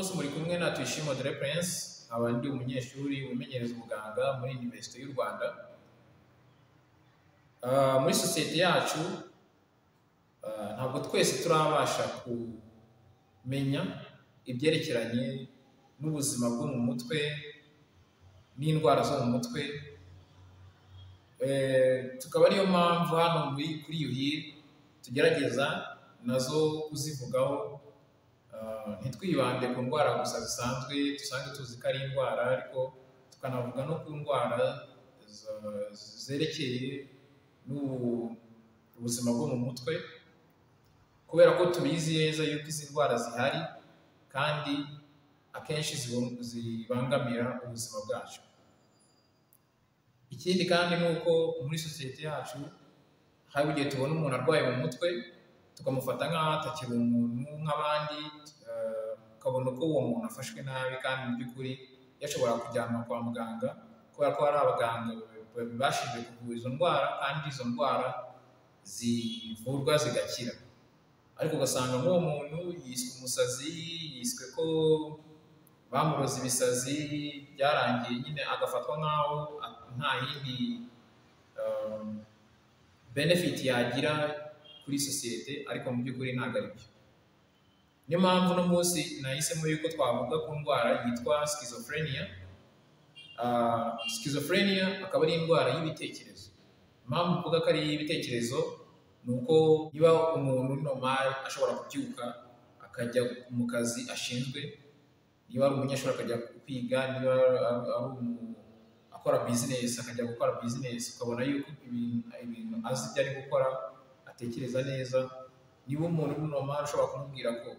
munsi muri kumwe na Tuyishime de Prince, abandi umunyeshuri umenyereza ubuganga muri University y'u Rwanda. Muri society yacu ntabwo twese turabasha kumenya ibyerekeranye n'ubuzima bwo mu mutwe n'indwara zo mu mutwe. Tukaba ariyo mpamvu hano kuri YOUHEAL tugerageza nazo kuzivugaho, ntitwibande ku ndwara gusa zisanzwe dusanzwe tuzi ko ari indwara, ariko tukanavuga no ku ndwara zerekeye n'ubuzima bwo mu mutwe, kubera ko tubizi neza yuko izi ndwara zihari kandi akenshi zibangamira ubuzima bwacu. Ikindi kandi ni uko muri sosiyete yacu hari igihe tubona umuntu arwaye mu mutwe tukamufata nk'aho atakiri umuntu nk'abandi, ukabona ko uwo muntu afashwe nabi, kandi mu by'ukuri yashobora kujyanwa kwa muganga kubera ko hari abaganga babashije kuvura izo ndwara, kandi izo ndwara zivurwa zigakira. Ariko ugasanga nk'uwo muntu yiswe umusazi, yiswe ko baramuroze ibisazi, byarangiye nyine agafatwa nk'aho nta yindi benefit yagira kuri sosiyete, ariko mu by'ukuri ntabwo ari byo. Niyo mpamvu uno munsi nahisemo yuko twavuga ku ndwara yitwa Schizophrenia. Schizophrenia akaba ari indwara y'ibitekerezo. Impamvu mvuga ko ari iy'ibitekerezo ni uko niba umuntu normal ashobora kubyuka akajya mu kazi ashinzwe, niba ari umunyeshuri akajya kwiga, niba akora business akajya gukora business, ukabona yuko ibintu azi ibyo ari gukora, atekereza neza. Niba umuntu normal ushobora kumubwira ko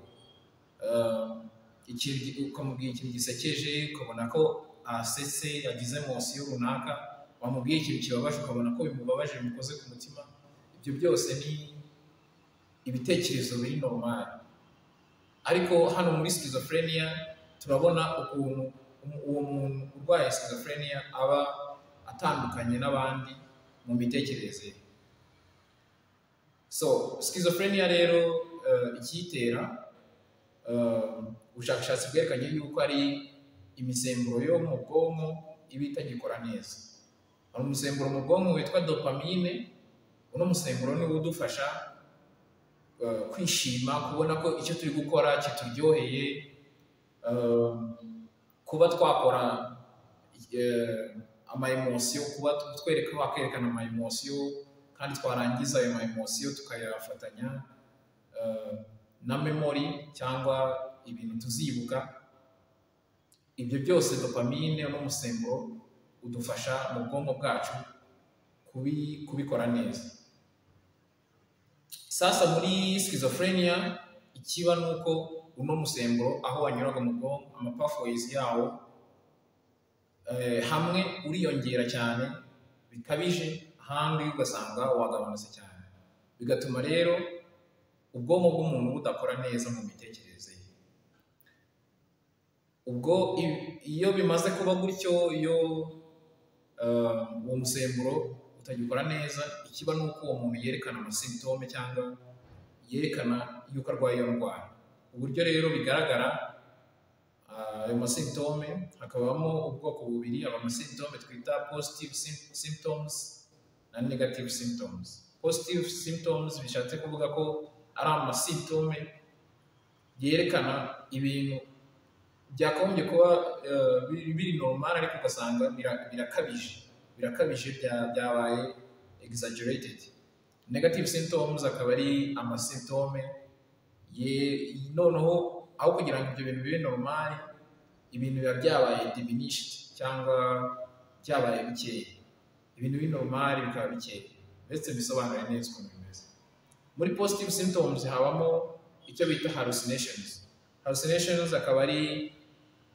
ukamubwira ikintu gisekeje, ukabona ko asetse yagize emotion runaka, wamubwiye ikintu kibabaje ukabona ko bimubabaje, bimukoze ku mutima. Ibyo byose ni ibitekerezo biri normal. Ariko hano muri Schizophrenia turabona ukuntu uwo muntu urwaye Schizophrenia aba atandukanye n'abandi mu mitekerereze. So Schizophrenia rero ikiyitera, ubushakashatsi bwerekanye yuko ari imisemburo yo mu bwonko iba itagikora neza. Hari umusemburo mu bwonko witwa dopamine. Uno musemburo niwo udufasha kwishima, kubona ko icyo turi gukora kituryoheye, kuba twakora ama emotion, kuba wakerekana ama emotion, kandi twarangiza ayo ma emotion tukayafatanya na memory cyangwa ibintu tuzibuka. Ibyo byose dopamine n'umusemburo udufasha mu bwonko bwacu kubikora neza. Sasa muri Schizophrenia ikiba nuko uno musemburo aho wanyuraga mu bwonko, ama pathways yawo hamwe uriyongera cyane bikabije, ahandi ugasanga wagabanutse cyane, bigatuma rero ubwonko bw'umuntu budakora neza mu mitekerereze ye. Ubwo iyo bimaze kuba gutyo, iyo uwo musemburo utagikora neza, ikiba nuko uwo muntu yerekana amasymptome cyangwa yerekana yuko arwaye iyo ndwara. Uburyo rero bigaragara ayo masymptome, hakabamo ubwoko bubiri. Aba amasymptome twita positive symptoms na negative symptoms. Positive symptoms bishatse kuvuga ko ari amasymptome yerekana ibintu byakagombye kuba biri normal, ariko ugasanga birakabije, byabaye exaggerated. Negative symptoms akaba ari amasymptome noneho aho kugira ngo ibyo bintu bibe normal, ibintu biba byabaye diminished cyangwa byabaye bikeya. Ibintu biri normal bikaba bikeya, ndetse bisobanura neza ukuntu bimeze. Muri positive symptoms habamo icyo bita hallucinations. Hallucinations akaba ari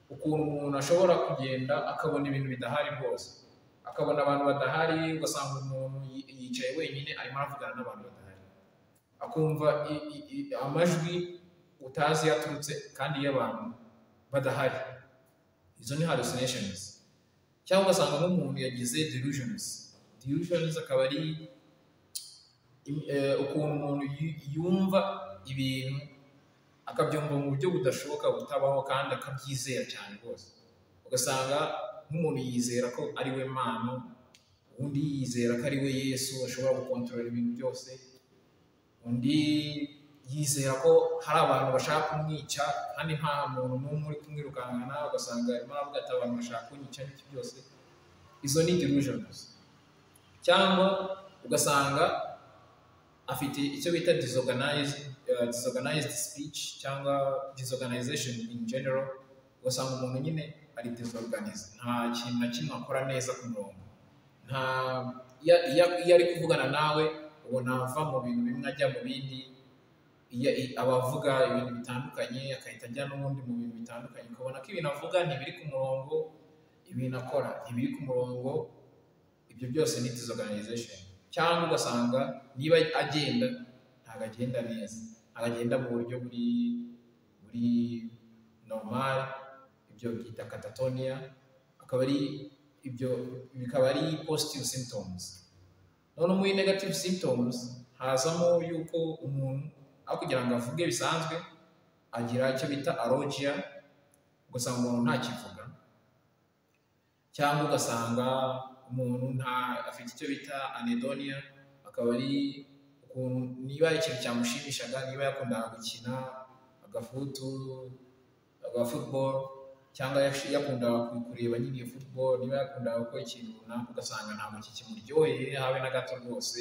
ukuntu umuntu ashobora kugenda akabona ibintu bidahari rwose, akabona abantu badahari, ugasanga umuntu yicaye wenyine arimo aravugana n'abantu badahari, akumva amajwi utazi yaturutse kandi y'abantu badahari. Izo ni hallucinations. Cyangwa ugasanga nk'umuntu yagize delusions. Delusions akaba ari ukuntu umuntu yumva ibintu akabyumva mu buryo budashoboka butabaho kandi akabyizera cyane rwose. Ugasanga nk'umuntu yizera ko ari we Mana, undi yizera ko ari we Yesu ashobora gukontorora ibintu byose, undi yizera ko hari abantu bashaka kumwica kandi nta muntu n'umwe uri kumwirukankana, ugasanga arimo aravuga ati abantu bashaka kunyica n'iki byose. Izo ni delusions. Cyangwa ugasanga afite icyo bita disorganized speech cyangwa disorganization in general. Ugasanga umuntu nyine ari disorganized, nta kintu na kimwe akora neza ku murongo. Iyo ari kuvugana nawe ubona ava mu bintu bimwe ajya mu bindi, abavuga ibintu bitandukanye akahita ajya n'ubundi mu bintu bitandukanye, ukabona ko ibintu avuga ntibiri ku murongo, ibintu akora ntibiri ku murongo. Ibyo byose ni disorganization. Cyangwa ugasanga niba agenda ntabwo agenda neza, ntabwo agenda mu buryo buri normal, ibyo byita catatonia. Bikaba ari positive symptoms. None muri negative symptoms hazamo yuko umuntu aho kugira ngo avuge bisanzwe agira icyo bita alogia, ugasanga umuntu ntakivuga. Cyangwa ugasanga umuntu afite icyo bita anedonia, akaba ari ukuntu niba ikintu cyamushimishaga, niba yakundaga gukina football cyangwa yakundaga kureba nyine football, niba yakundaga gukora ikintu runaka, ugasanga ntabwo kikimuryoheye habe na gato rwose,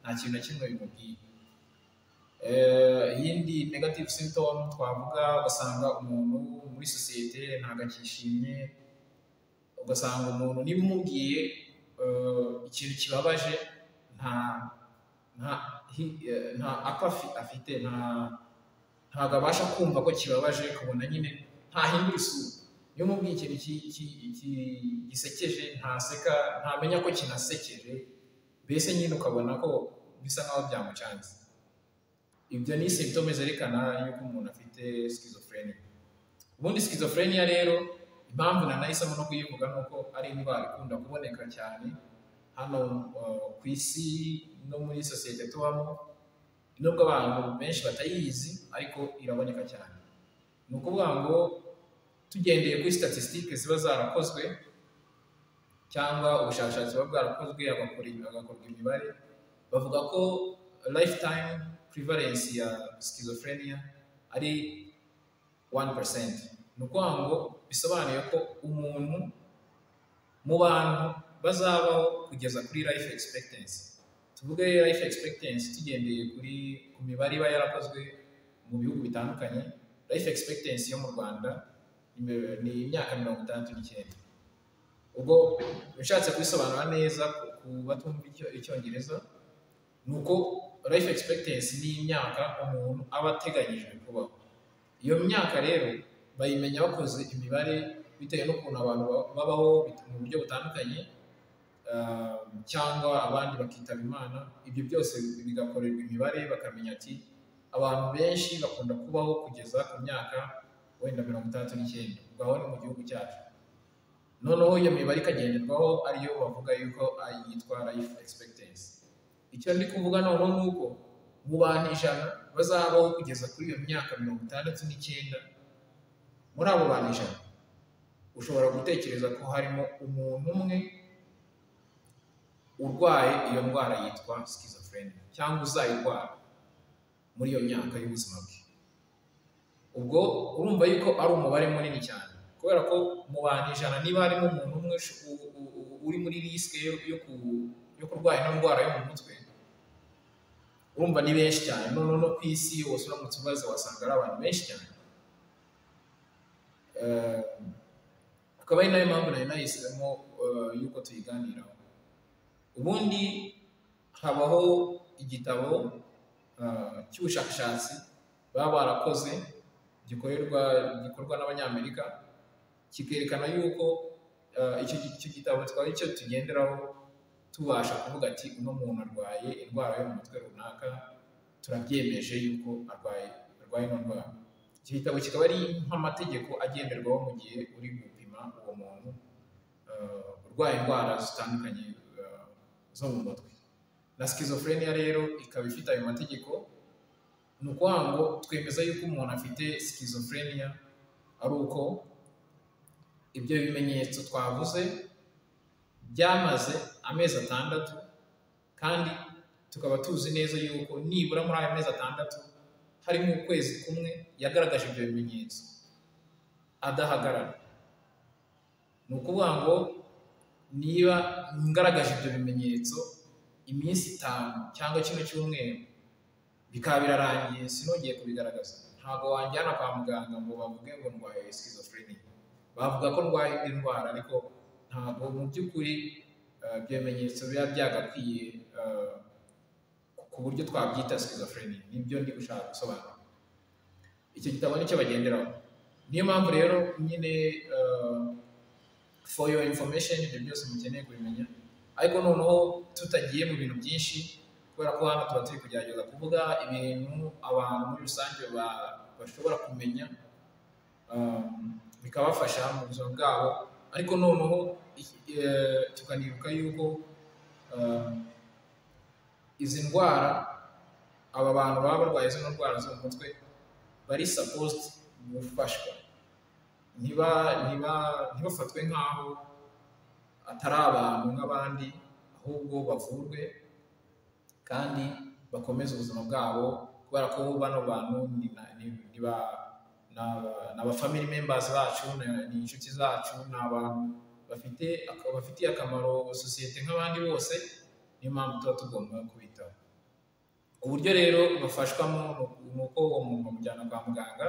nta kintu na kimwe bimubwiye. Iyindi negative symptom twavuga, ugasanga umuntu muri sosiyete ntabwo akishimye. Ugasanga umuntu niba umubwiye ikintu kibabaje nta apathy afite, ntabwo abasha kumva ko kibabaje, ukabona nyine ntahindura isura. Iyo umubwiye ikintu gisekeje ntaseka, ntamenya ko kinasekeje, mbese nyine ukabona ko bisa nkaho byamucanze. Ibyo ni symptome zerekana yuko umuntu afite schizophrenia. Ubundi schizophrenia rero impamvu nanahisemo no kuyivuga nuko ari indwara ikunda kuboneka cyane hano ku isi no muri sosiyete tubamo, nubwo abantu benshi batayizi ariko iraboneka cyane. Ni ukuvuga ngo tugendeye kuri statistique ziba zarakozwe cyangwa ubushakashatsi buba bwarakozwe agakorwa imibare, bavuga ko lifetime prevalence ya schizophrenia ari 1%. Ni ukuvuga ngo bisobanuye ko umuntu mu bantu bazabaho kugeza kuri life expectancy, tuvuge life expectancy tugendeye ku mibare iba yarakozwe mu bihugu bitandukanye, life expectancy yo mu Rwanda ni imyaka 69. Ubwo ushatse kubisobanura neza ku batumva icyongereza, nuko life expectancy ni imyaka umuntu aba ateganyijwe kubaho. Iyo myaka rero bayimenya bakoze imibare bitewe n'ukuntu abantu babaho mu buryo butandukanye, cyangwa abandi bakitaba Imana. Ibyo byose bigakorerwa imibare, bakamenya ati abantu benshi bakunda kubaho kugeza ku myaka wenda 69. Ubwo ni mu gihugu cyacu. Noneho iyo mibare ikagenderwaho ariyo bavuga yuko yitwa life expectancy. Icyo ndi kuvuga noneho ni uko mu bantu 100 bazabaho kugeza kuri iyo myaka 69, muri abo bantu 100 ushobora gutekereza ko harimo umuntu umwe urwaye iyo ndwara yitwa schizophrenia, cyangwa uzayirwara muri iyo myaka y'ubuzima bwe. Ubwo urumva yuko ari umubare munini cyane, kubera ko mu bantu 100 niba harimo umuntu umwe uri muri risque yo kurwara ino ndwara yo mu mutwe, urumva ni benshi cyane. None no ku isi wose uramutse ubaze wasanga ari abantu benshi cyane. Akaba ari nayo mpamvu nari nahisemo yuko tuyiganiraho. Ubundi habaho igitabo cy'ubushakashatsi baba barakoze gikorwa n'Abanyamerika, kikerekana yuko icyo gitabo twari cyo tugenderaho tubasha kuvuga ati uno muntu arwaye indwara yo mu mutwe runaka, turabyemeje yuko arwaye ino ndwara. Iki gitabo kikaba ari nk'amategeko agenderwaho mu gihe uri gupima uwo muntu urwaye indwara zitandukanye zo mu mutwe. Na schizophrenia rero ikaba ifite ayo mategeko ni ukuvuga ngo twemeza yuko umuntu afite schizophrenia ari uko ibyo bimenyetso twavuze byamaze amezi 6 kandi tukaba tuzi neza yuko nibura muri ayo mezi 6 harimo ukwezi kumwe yagaragaje ibyo bimenyetso adahagarara. Ni ukuvuga ngo niba ngaragaje ibyo bimenyetso iminsi 5 cyangwa kino cyumweru bikaba birarangiye sinongeye kubigaragaza, ntabwo wanjyana kwa muganga ngo bavuge ngo ndwaye schizophrenia. Bavuga ko ndwaye indwara ariko ntabwo mu by'ukuri ibyo bimenyetso biba byagakwiye ku buryo twabyita schizophrenia. Nibyo ndi gushaka gusobanura. Icyo gitabo nicyo bagenderaho. Niyo mpamvu rero nyine for your information ibyo byose mukeneye kubimenya, ariko noneho tutagiye mu bintu byinshi kubera ko hano tuba turi kugerageza kuvuga ibintu abantu muri rusange bashobora kumenya bikabafasha mu buzima bwabo, ariko noneho tukanibuka yuko izi ndwara aba bantu baba barwaye zino ndwara zo mu mutwe bari supposed gufashwa, ntibafatwe nk'aho atari abantu nk'abandi, ahubwo bavurwe kandi bakomeze ubuzima bwabo, kubera ko bano bantu ni aba family members bacu, ni inshuti zacu, ni abantu bafitiye akamaro sosiyete nk'abandi bose. Niyo mpamvu tuba tugomba kubitaho. Uburyo rero bafashwamo ni uko uwo muntu bamujyana kwa muganga,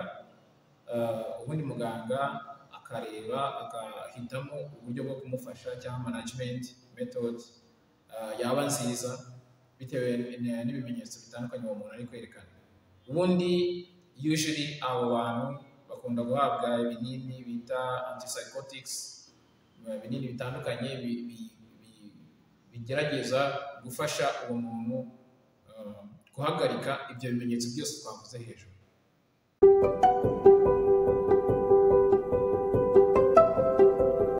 ubundi muganga akareba agahitamo uburyo bwo kumufasha cyangwa management method yaba nziza bitewe n'ibimenyetso bitandukanye uwo muntu ari kwerekana. Ubundi usually abo bantu bakunda guhabwa ibinini bita antipsychotics, ibinini bitandukanye bigerageza gufasha uwo muntu guhagarika ibyo bimenyetso byose twavuze hejuru.